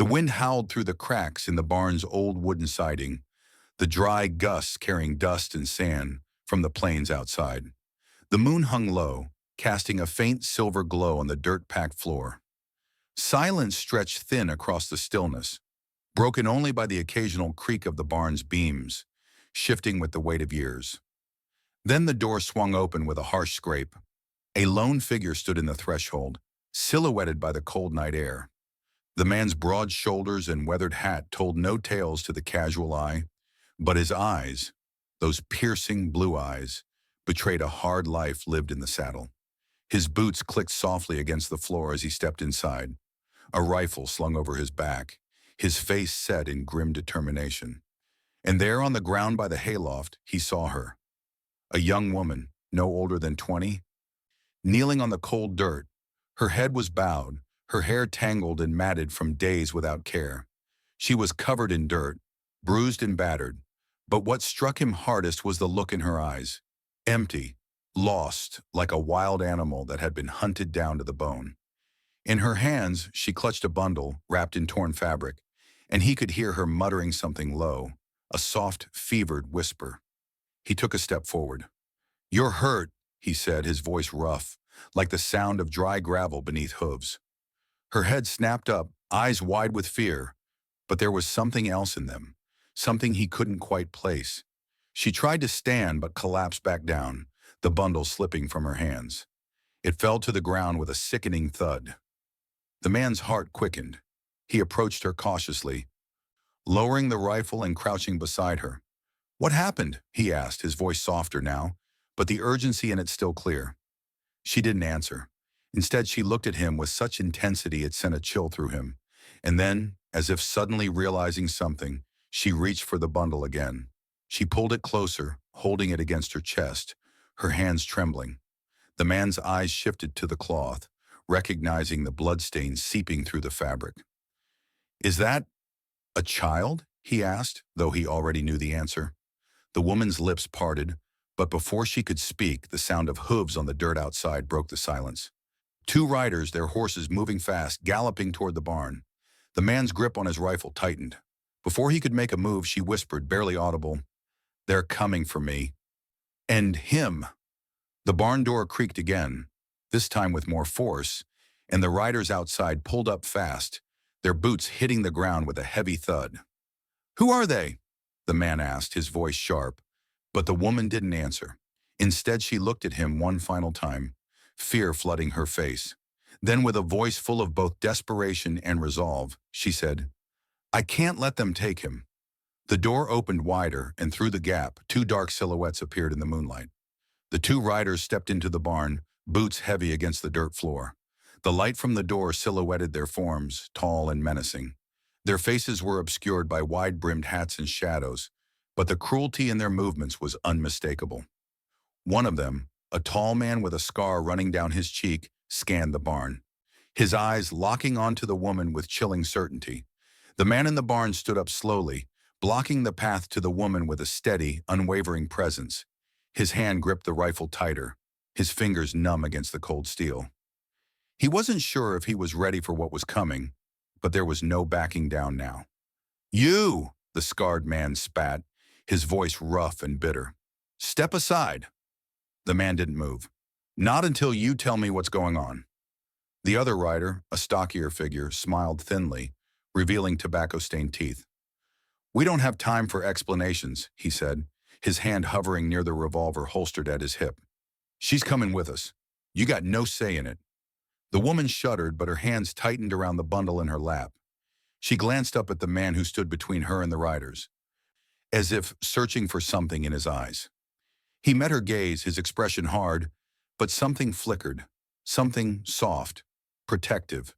The wind howled through the cracks in the barn's old wooden siding, the dry gusts carrying dust and sand from the plains outside. The moon hung low, casting a faint silver glow on the dirt-packed floor. Silence stretched thin across the stillness, broken only by the occasional creak of the barn's beams, shifting with the weight of years. Then the door swung open with a harsh scrape. A lone figure stood in the threshold, silhouetted by the cold night air. The man's broad shoulders and weathered hat told no tales to the casual eye, but his eyes, those piercing blue eyes, betrayed a hard life lived in the saddle. His boots clicked softly against the floor as he stepped inside, a rifle slung over his back, his face set in grim determination. And there on the ground by the hayloft, he saw her, a young woman, no older than 20, kneeling on the cold dirt. Her head was bowed, her hair tangled and matted from days without care. She was covered in dirt, bruised and battered, but what struck him hardest was the look in her eyes, empty, lost, like a wild animal that had been hunted down to the bone. In her hands, she clutched a bundle wrapped in torn fabric, and he could hear her muttering something low, a soft, fevered whisper. He took a step forward. "You're hurt," he said, his voice rough, like the sound of dry gravel beneath hooves. Her head snapped up, eyes wide with fear, but there was something else in them, something he couldn't quite place. She tried to stand but collapsed back down, the bundle slipping from her hands. It fell to the ground with a sickening thud. The man's heart quickened. He approached her cautiously, lowering the rifle and crouching beside her. "What happened?" he asked, his voice softer now, but the urgency in it still clear. She didn't answer. Instead, she looked at him with such intensity it sent a chill through him. And then, as if suddenly realizing something, she reached for the bundle again. She pulled it closer, holding it against her chest, her hands trembling. The man's eyes shifted to the cloth, recognizing the bloodstains seeping through the fabric. "Is that a child?" he asked, though he already knew the answer. The woman's lips parted, but before she could speak, the sound of hooves on the dirt outside broke the silence. Two riders, their horses moving fast, galloping toward the barn. The man's grip on his rifle tightened. Before he could make a move, she whispered, barely audible, "They're coming for me." And him. The barn door creaked again, this time with more force, and the riders outside pulled up fast, their boots hitting the ground with a heavy thud. "Who are they?" the man asked, his voice sharp, but the woman didn't answer. Instead, she looked at him one final time, fear flooding her face. Then, with a voice full of both desperation and resolve, she said, "I can't let them take him." The door opened wider, and through the gap, two dark silhouettes appeared in the moonlight. The two riders stepped into the barn, boots heavy against the dirt floor. The light from the door silhouetted their forms, tall and menacing. Their faces were obscured by wide-brimmed hats and shadows, but the cruelty in their movements was unmistakable. One of them, a tall man with a scar running down his cheek, scanned the barn, his eyes locking onto the woman with chilling certainty. The man in the barn stood up slowly, blocking the path to the woman with a steady, unwavering presence. His hand gripped the rifle tighter, his fingers numb against the cold steel. He wasn't sure if he was ready for what was coming, but there was no backing down now. "You!" the scarred man spat, his voice rough and bitter. "Step aside." The man didn't move. "Not until you tell me what's going on." The other rider, a stockier figure, smiled thinly, revealing tobacco-stained teeth. "We don't have time for explanations," he said, his hand hovering near the revolver holstered at his hip. "She's coming with us. You got no say in it." The woman shuddered, but her hands tightened around the bundle in her lap. She glanced up at the man who stood between her and the riders, as if searching for something in his eyes. He met her gaze, his expression hard, but something flickered, something soft, protective.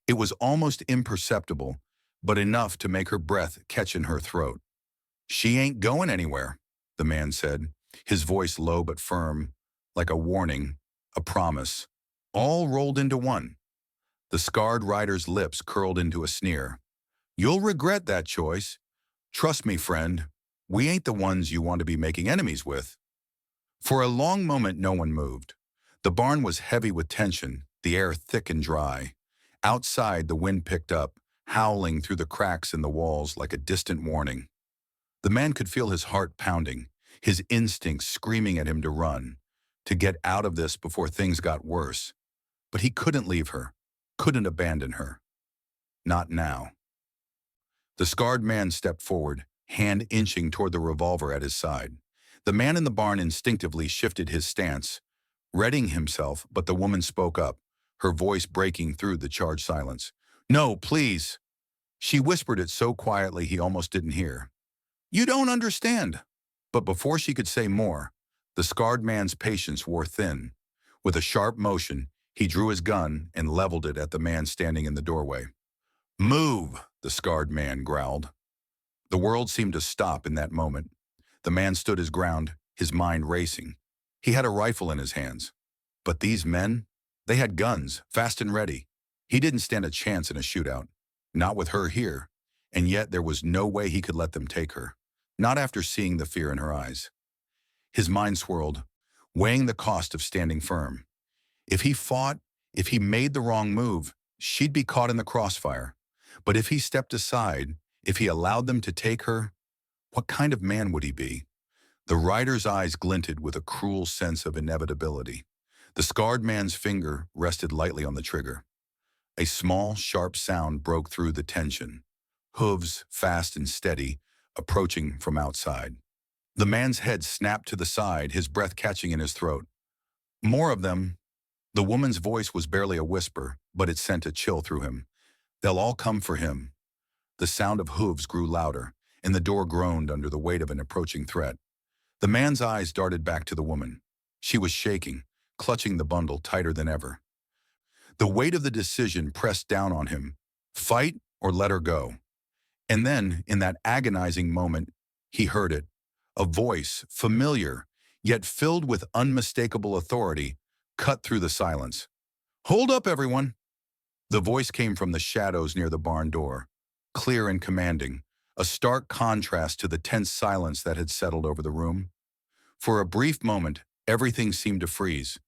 It was almost imperceptible, but enough to make her breath catch in her throat. "She ain't going anywhere," the man said, his voice low but firm, like a warning, a promise, all rolled into one. The scarred rider's lips curled into a sneer. "You'll regret that choice. Trust me, friend, we ain't the ones you want to be making enemies with." For a long moment, no one moved. The barn was heavy with tension, the air thick and dry. Outside, the wind picked up, howling through the cracks in the walls like a distant warning. The man could feel his heart pounding, his instincts screaming at him to run, to get out of this before things got worse. But he couldn't leave her, couldn't abandon her. Not now. The scarred man stepped forward, hand inching toward the revolver at his side. The man in the barn instinctively shifted his stance, readying himself, but the woman spoke up, her voice breaking through the charged silence. "No, please." She whispered it so quietly he almost didn't hear. "You don't understand." But before she could say more, the scarred man's patience wore thin. With a sharp motion, he drew his gun and leveled it at the man standing in the doorway. "Move," the scarred man growled. The world seemed to stop in that moment. The man stood his ground, his mind racing. He had a rifle in his hands. But these men, they had guns, fast and ready. He didn't stand a chance in a shootout. Not with her here. And yet there was no way he could let them take her. Not after seeing the fear in her eyes. His mind swirled, weighing the cost of standing firm. If he fought, if he made the wrong move, she'd be caught in the crossfire. But if he stepped aside, if he allowed them to take her, what kind of man would he be? The rider's eyes glinted with a cruel sense of inevitability. The scarred man's finger rested lightly on the trigger. A small, sharp sound broke through the tension. Hooves, fast and steady, approaching from outside. The man's head snapped to the side, his breath catching in his throat. More of them. The woman's voice was barely a whisper, but it sent a chill through him. They'll all come for him. The sound of hooves grew louder, and the door groaned under the weight of an approaching threat. The man's eyes darted back to the woman. She was shaking, clutching the bundle tighter than ever. The weight of the decision pressed down on him. Fight or let her go. And then, in that agonizing moment, he heard it. A voice, familiar, yet filled with unmistakable authority, cut through the silence. "Hold up, everyone!" The voice came from the shadows near the barn door, clear and commanding, a stark contrast to the tense silence that had settled over the room. For a brief moment, everything seemed to freeze.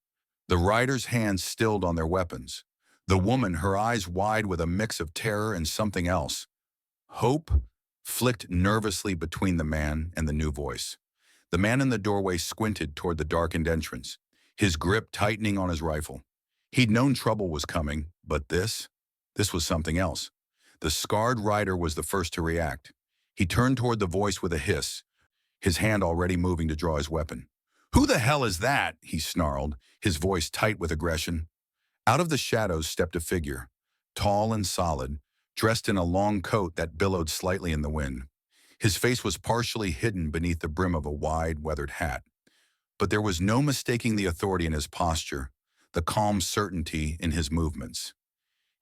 The riders' hands stilled on their weapons. The woman, her eyes wide with a mix of terror and something else. Hope flicked nervously between the man and the new voice. The man in the doorway squinted toward the darkened entrance, his grip tightening on his rifle. He'd known trouble was coming, but this was something else. The scarred rider was the first to react. He turned toward the voice with a hiss, his hand already moving to draw his weapon. "Who the hell is that?" he snarled, his voice tight with aggression. Out of the shadows stepped a figure, tall and solid, dressed in a long coat that billowed slightly in the wind. His face was partially hidden beneath the brim of a wide, weathered hat. But there was no mistaking the authority in his posture, the calm certainty in his movements.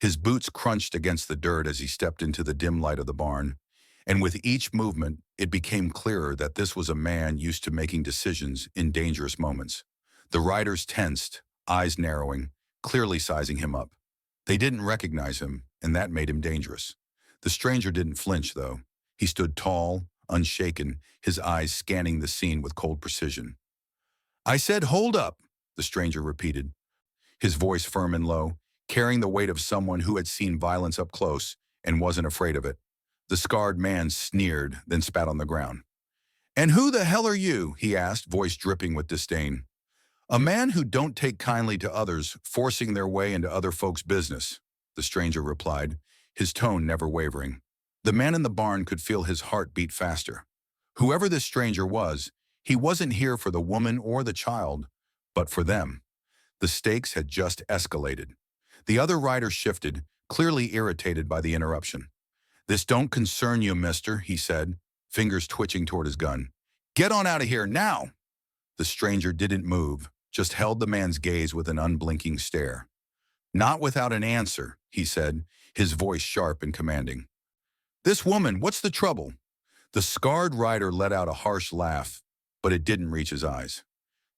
His boots crunched against the dirt as he stepped into the dim light of the barn, and with each movement, it became clearer that this was a man used to making decisions in dangerous moments. The riders tensed, eyes narrowing, clearly sizing him up. They didn't recognize him, and that made him dangerous. The stranger didn't flinch, though. He stood tall, unshaken, his eyes scanning the scene with cold precision. "I said hold up," the stranger repeated, his voice firm and low, carrying the weight of someone who had seen violence up close and wasn't afraid of it. The scarred man sneered, then spat on the ground. "And who the hell are you?" he asked, voice dripping with disdain. "A man who don't take kindly to others forcing their way into other folks' business," the stranger replied, his tone never wavering. The man in the barn could feel his heart beat faster. Whoever this stranger was, he wasn't here for the woman or the child, but for them. The stakes had just escalated. The other rider shifted, clearly irritated by the interruption. "This don't concern you, mister," he said, fingers twitching toward his gun. "Get on out of here, now!" The stranger didn't move, just held the man's gaze with an unblinking stare. "Not without an answer," he said, his voice sharp and commanding. "This woman, what's the trouble?" The scarred rider let out a harsh laugh, but it didn't reach his eyes.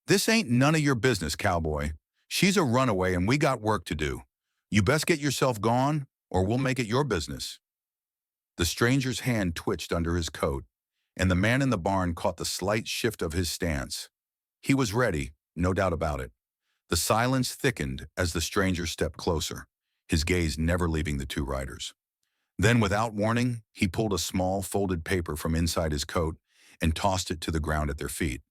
"This ain't none of your business, cowboy. She's a runaway and we got work to do. You best get yourself gone, or we'll make it your business." The stranger's hand twitched under his coat, and the man in the barn caught the slight shift of his stance. He was ready, no doubt about it. The silence thickened as the stranger stepped closer, his gaze never leaving the two riders. Then, without warning, he pulled a small, folded paper from inside his coat and tossed it to the ground at their feet.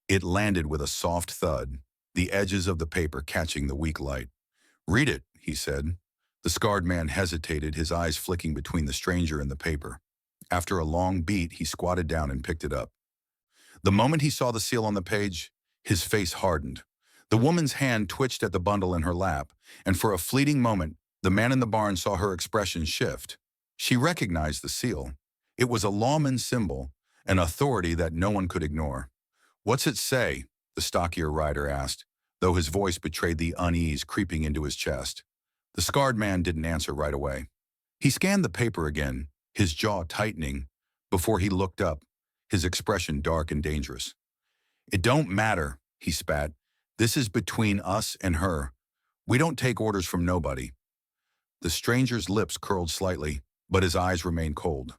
It landed with a soft thud, the edges of the paper catching the weak light. "Read it," he said. The scarred man hesitated, his eyes flicking between the stranger and the paper. After a long beat, he squatted down and picked it up. The moment he saw the seal on the page, his face hardened. The woman's hand twitched at the bundle in her lap, and for a fleeting moment, the man in the barn saw her expression shift. She recognized the seal. It was a lawman symbol, an authority that no one could ignore. "What's it say?" the stockier rider asked, though his voice betrayed the unease creeping into his chest. The scarred man didn't answer right away. He scanned the paper again, his jaw tightening, before he looked up, his expression dark and dangerous. "It don't matter," he spat. "This is between us and her. We don't take orders from nobody." The stranger's lips curled slightly, but his eyes remained cold.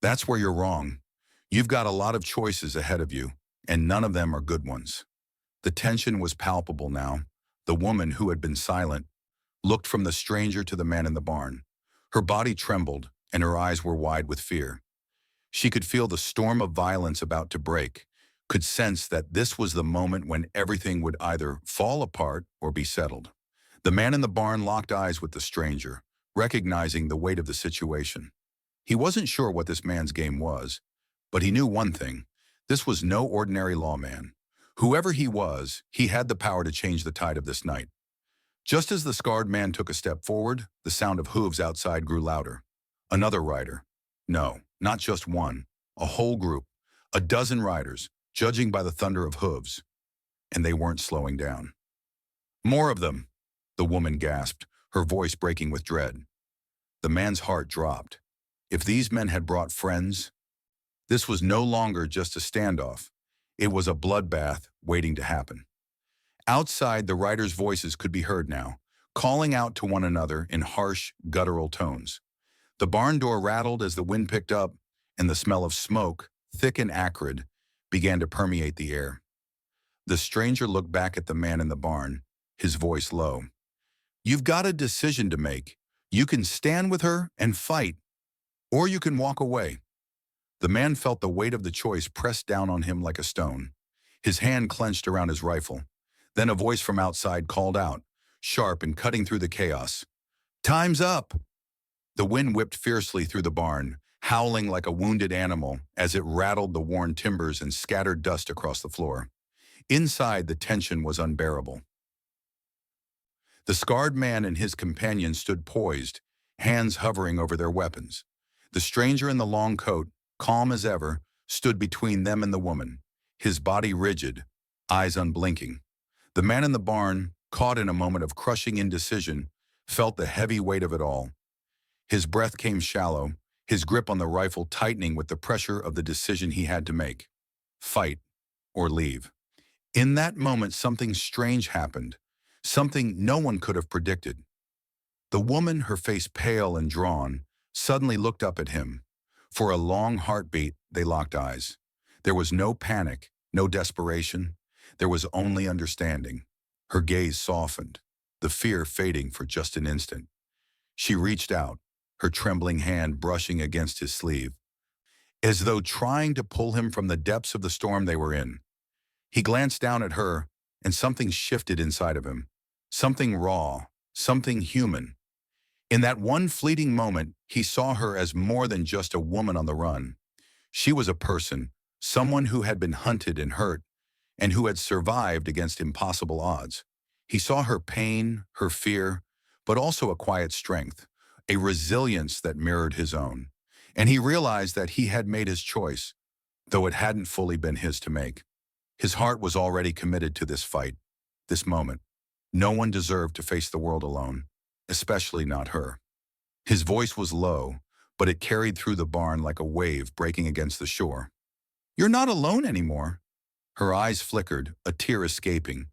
"That's where you're wrong. You've got a lot of choices ahead of you, and none of them are good ones." The tension was palpable now. The woman, who had been silent, looked from the stranger to the man in the barn. Her body trembled, and her eyes were wide with fear. She could feel the storm of violence about to break, could sense that this was the moment when everything would either fall apart or be settled. The man in the barn locked eyes with the stranger, recognizing the weight of the situation. He wasn't sure what this man's game was, but he knew one thing: this was no ordinary lawman. Whoever he was, he had the power to change the tide of this night. Just as the scarred man took a step forward, the sound of hooves outside grew louder. Another rider. No, not just one. A whole group. A dozen riders, judging by the thunder of hooves. And they weren't slowing down. "More of them," the woman gasped, her voice breaking with dread. The man's heart dropped. If these men had brought friends, this was no longer just a standoff. It was a bloodbath waiting to happen. Outside, the riders' voices could be heard now, calling out to one another in harsh, guttural tones. The barn door rattled as the wind picked up, and the smell of smoke, thick and acrid, began to permeate the air. The stranger looked back at the man in the barn, his voice low. "You've got a decision to make. You can stand with her and fight, or you can walk away." The man felt the weight of the choice pressed down on him like a stone. His hand clenched around his rifle. Then a voice from outside called out, sharp and cutting through the chaos. "Time's up!" The wind whipped fiercely through the barn, howling like a wounded animal as it rattled the worn timbers and scattered dust across the floor. Inside, the tension was unbearable. The scarred man and his companion stood poised, hands hovering over their weapons. The stranger in the long coat, calm as ever, stood between them and the woman, his body rigid, eyes unblinking. The man in the barn, caught in a moment of crushing indecision, felt the heavy weight of it all. His breath came shallow, his grip on the rifle tightening with the pressure of the decision he had to make. Fight or leave. In that moment, something strange happened, something no one could have predicted. The woman, her face pale and drawn, suddenly looked up at him. For a long heartbeat, they locked eyes. There was no panic, no desperation. There was only understanding. Her gaze softened, the fear fading for just an instant. She reached out, her trembling hand brushing against his sleeve, as though trying to pull him from the depths of the storm they were in. He glanced down at her, and something shifted inside of him. Something raw, something human. In that one fleeting moment, he saw her as more than just a woman on the run. She was a person, someone who had been hunted and hurt, and who had survived against impossible odds. He saw her pain, her fear, but also a quiet strength, a resilience that mirrored his own. And he realized that he had made his choice, though it hadn't fully been his to make. His heart was already committed to this fight, this moment. No one deserved to face the world alone, especially not her. His voice was low, but it carried through the barn like a wave breaking against the shore. "You're not alone anymore." Her eyes flickered, a tear escaping,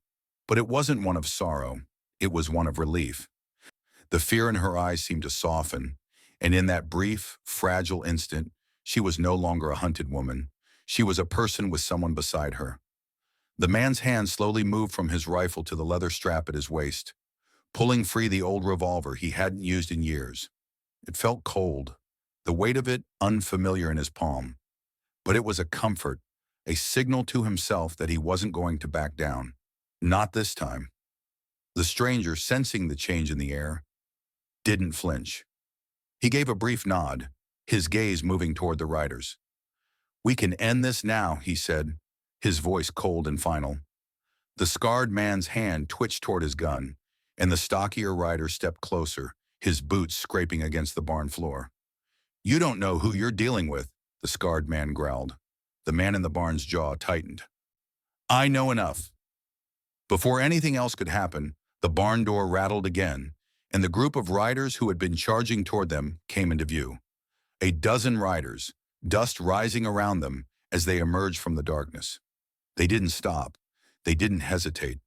but it wasn't one of sorrow, it was one of relief. The fear in her eyes seemed to soften, and in that brief, fragile instant, she was no longer a hunted woman. She was a person with someone beside her. The man's hand slowly moved from his rifle to the leather strap at his waist, pulling free the old revolver he hadn't used in years. It felt cold, the weight of it unfamiliar in his palm. But it was a comfort, a signal to himself that he wasn't going to back down. Not this time. The stranger, sensing the change in the air, didn't flinch. He gave a brief nod, his gaze moving toward the riders. "We can end this now," he said, his voice cold and final. The scarred man's hand twitched toward his gun, and the stockier rider stepped closer, his boots scraping against the barn floor. "You don't know who you're dealing with," the scarred man growled. The man in the barn's jaw tightened. "I know enough." Before anything else could happen, the barn door rattled again, and the group of riders who had been charging toward them came into view. A dozen riders, dust rising around them as they emerged from the darkness. They didn't stop. They didn't hesitate.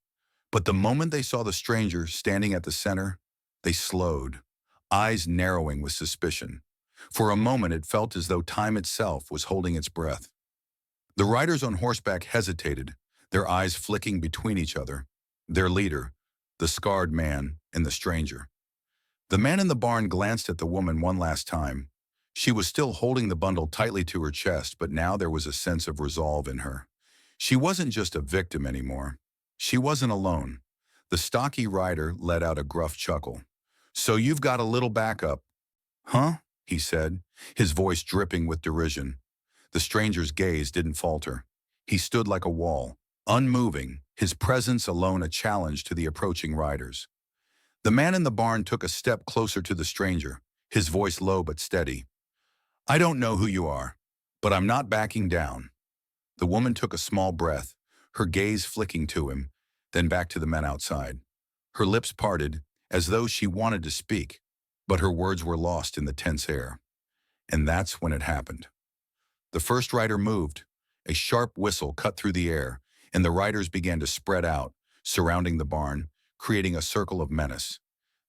But the moment they saw the stranger standing at the center, they slowed, eyes narrowing with suspicion. For a moment it felt as though time itself was holding its breath. The riders on horseback hesitated, their eyes flicking between each other, their leader, the scarred man, and the stranger. The man in the barn glanced at the woman one last time. She was still holding the bundle tightly to her chest, but now there was a sense of resolve in her. She wasn't just a victim anymore. She wasn't alone. The stocky rider let out a gruff chuckle. "So you've got a little backup." "Huh?" he said, his voice dripping with derision. The stranger's gaze didn't falter. He stood like a wall, unmoving, his presence alone a challenge to the approaching riders. The man in the barn took a step closer to the stranger, his voice low but steady. "I don't know who you are, but I'm not backing down." The woman took a small breath, her gaze flicking to him, then back to the men outside. Her lips parted, as though she wanted to speak, but her words were lost in the tense air. And that's when it happened. The first rider moved. A sharp whistle cut through the air, and the riders began to spread out, surrounding the barn, creating a circle of menace.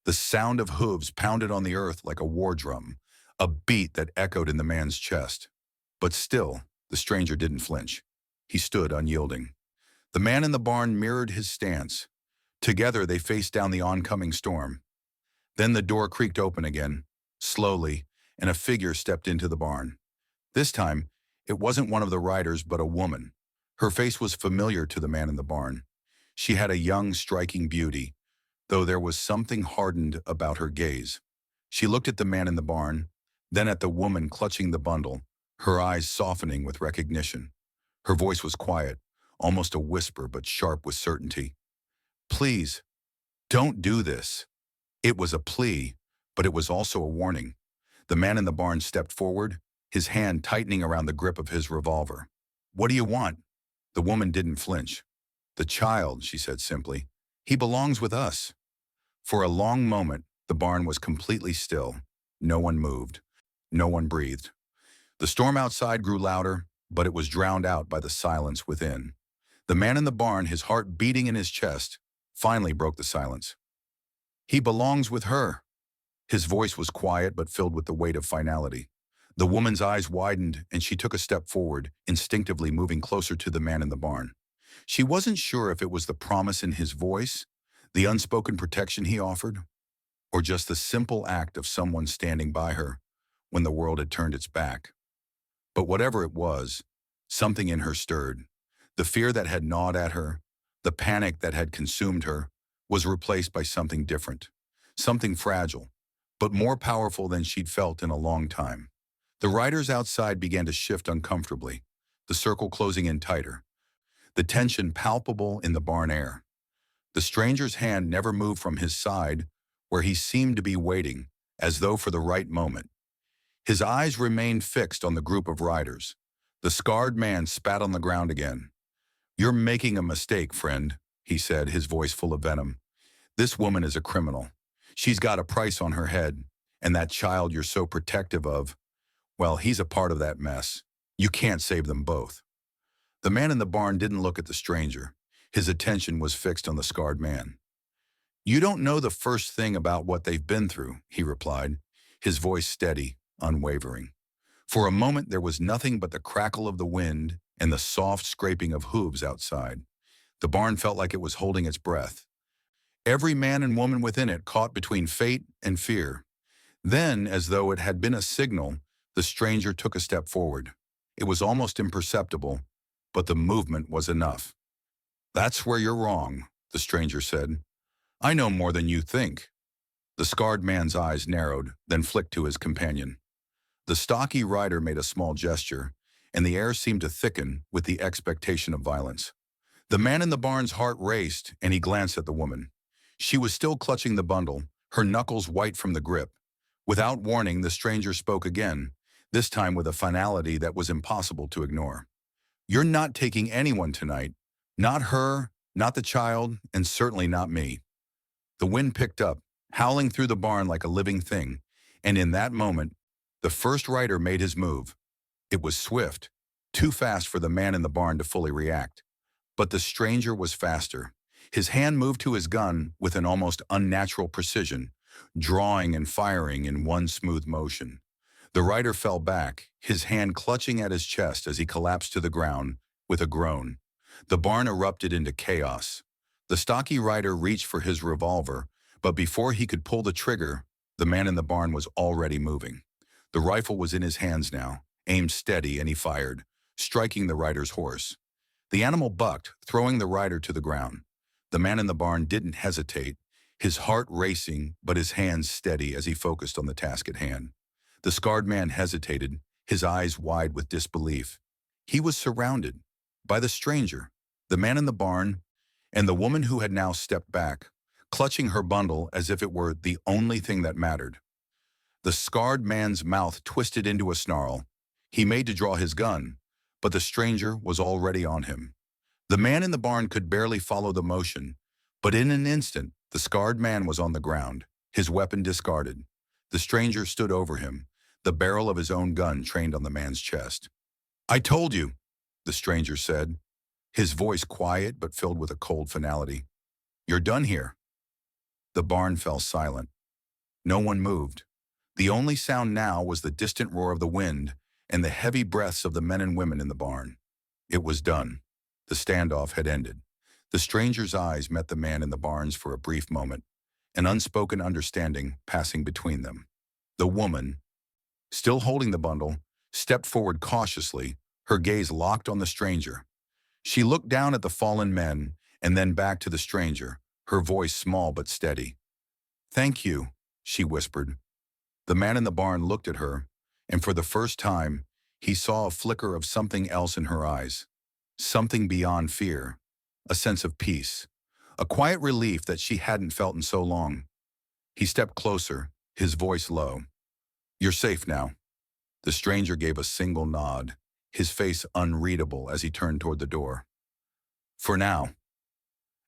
The sound of hooves pounded on the earth like a war drum, a beat that echoed in the man's chest. But still, the stranger didn't flinch. He stood unyielding. The man in the barn mirrored his stance. Together they faced down the oncoming storm. Then the door creaked open again, slowly, and a figure stepped into the barn. This time, it wasn't one of the riders but a woman. Her face was familiar to the man in the barn. She had a young, striking beauty, though there was something hardened about her gaze. She looked at the man in the barn, then at the woman clutching the bundle, her eyes softening with recognition. Her voice was quiet, almost a whisper but sharp with certainty. "Please, don't do this." It was a plea, but it was also a warning. The man in the barn stepped forward, his hand tightening around the grip of his revolver. "What do you want?" The woman didn't flinch. "The child," she said simply. "He belongs with us." For a long moment, the barn was completely still. No one moved. No one breathed. The storm outside grew louder, but it was drowned out by the silence within. The man in the barn, his heart beating in his chest, finally broke the silence. "He belongs with her." His voice was quiet but filled with the weight of finality. The woman's eyes widened and she took a step forward, instinctively moving closer to the man in the barn. She wasn't sure if it was the promise in his voice, the unspoken protection he offered, or just the simple act of someone standing by her when the world had turned its back. But whatever it was, something in her stirred. The fear that had gnawed at her, the panic that had consumed her, was replaced by something different, something fragile, but more powerful than she'd felt in a long time. The riders outside began to shift uncomfortably, the circle closing in tighter, the tension palpable in the barn air. The stranger's hand never moved from his side, where he seemed to be waiting, as though for the right moment. His eyes remained fixed on the group of riders. The scarred man spat on the ground again. "You're making a mistake, friend," he said, his voice full of venom. "This woman is a criminal. She's got a price on her head, and that child you're so protective of, well, he's a part of that mess. You can't save them both." The man in the barn didn't look at the stranger. His attention was fixed on the scarred man. "You don't know the first thing about what they've been through," he replied, his voice steady, unwavering. For a moment there was nothing but the crackle of the wind and the soft scraping of hooves outside. The barn felt like it was holding its breath. Every man and woman within it caught between fate and fear. Then, as though it had been a signal, the stranger took a step forward. It was almost imperceptible, but the movement was enough. "That's where you're wrong," the stranger said. "I know more than you think." The scarred man's eyes narrowed, then flicked to his companion. The stocky rider made a small gesture, and the air seemed to thicken with the expectation of violence. The man in the barn's heart raced, and he glanced at the woman. She was still clutching the bundle, her knuckles white from the grip. Without warning, the stranger spoke again, this time with a finality that was impossible to ignore. "You're not taking anyone tonight. Not her, not the child, and certainly not me." The wind picked up, howling through the barn like a living thing, and in that moment, the first rider made his move. It was swift, too fast for the man in the barn to fully react. But the stranger was faster. His hand moved to his gun with an almost unnatural precision, drawing and firing in one smooth motion. The rider fell back, his hand clutching at his chest as he collapsed to the ground with a groan. The barn erupted into chaos. The stocky rider reached for his revolver, but before he could pull the trigger, the man in the barn was already moving. The rifle was in his hands now, aimed steady, and he fired, striking the rider's horse. The animal bucked, throwing the rider to the ground. The man in the barn didn't hesitate, his heart racing but his hands steady as he focused on the task at hand. The scarred man hesitated, his eyes wide with disbelief. He was surrounded by the stranger, the man in the barn, and the woman who had now stepped back, clutching her bundle as if it were the only thing that mattered. The scarred man's mouth twisted into a snarl. He made to draw his gun, but the stranger was already on him. The man in the barn could barely follow the motion, but in an instant, the scarred man was on the ground, his weapon discarded. The stranger stood over him, the barrel of his own gun trained on the man's chest. "I told you," the stranger said, his voice quiet but filled with a cold finality. "You're done here." The barn fell silent. No one moved. The only sound now was the distant roar of the wind and the heavy breaths of the men and women in the barn. It was done. The standoff had ended. The stranger's eyes met the man in the barns for a brief moment, an unspoken understanding passing between them. The woman, still holding the bundle, stepped forward cautiously, her gaze locked on the stranger. She looked down at the fallen men and then back to the stranger, her voice small but steady. "Thank you," she whispered. The man in the barn looked at her, and for the first time, he saw a flicker of something else in her eyes. Something beyond fear, a sense of peace, a quiet relief that she hadn't felt in so long. He stepped closer, his voice low. "You're safe now." The stranger gave a single nod, his face unreadable as he turned toward the door. "For now."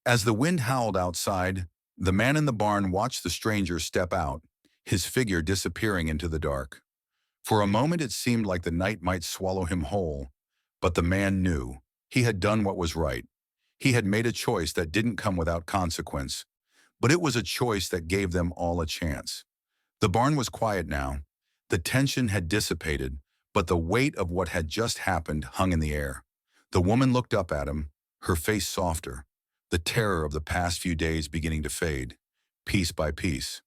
As the wind howled outside, the man in the barn watched the stranger step out, his figure disappearing into the dark. For a moment it seemed like the night might swallow him whole, but the man knew. He had done what was right. He had made a choice that didn't come without consequence, but it was a choice that gave them all a chance. The barn was quiet now. The tension had dissipated, but the weight of what had just happened hung in the air. The woman looked up at him, her face softer, the terror of the past few days beginning to fade, piece by piece.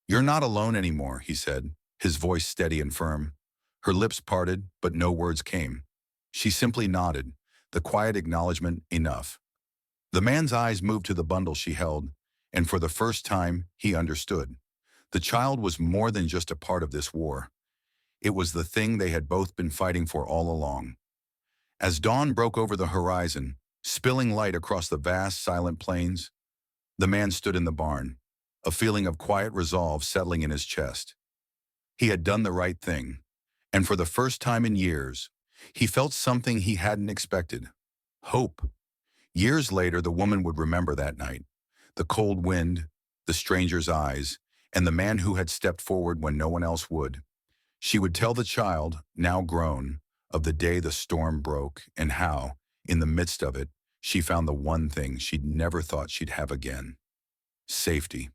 "You're not alone anymore," he said, his voice steady and firm. Her lips parted, but no words came. She simply nodded, the quiet acknowledgement enough. The man's eyes moved to the bundle she held, and for the first time, he understood. The child was more than just a part of this war. It was the thing they had both been fighting for all along. As dawn broke over the horizon, spilling light across the vast, silent plains, the man stood in the barn, a feeling of quiet resolve settling in his chest. He had done the right thing, and for the first time in years, he felt something he hadn't expected: hope. Years later, the woman would remember that night, the cold wind, the stranger's eyes, and the man who had stepped forward when no one else would. She would tell the child, now grown, of the day the storm broke and how, in the midst of it, she found the one thing she'd never thought she'd have again: safety.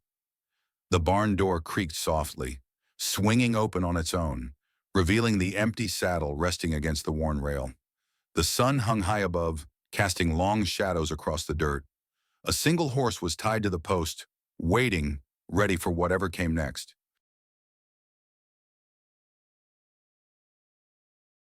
The barn door creaked softly, swinging open on its own, revealing the empty saddle resting against the worn rail. The sun hung high above, casting long shadows across the dirt. A single horse was tied to the post, waiting, ready for whatever came next.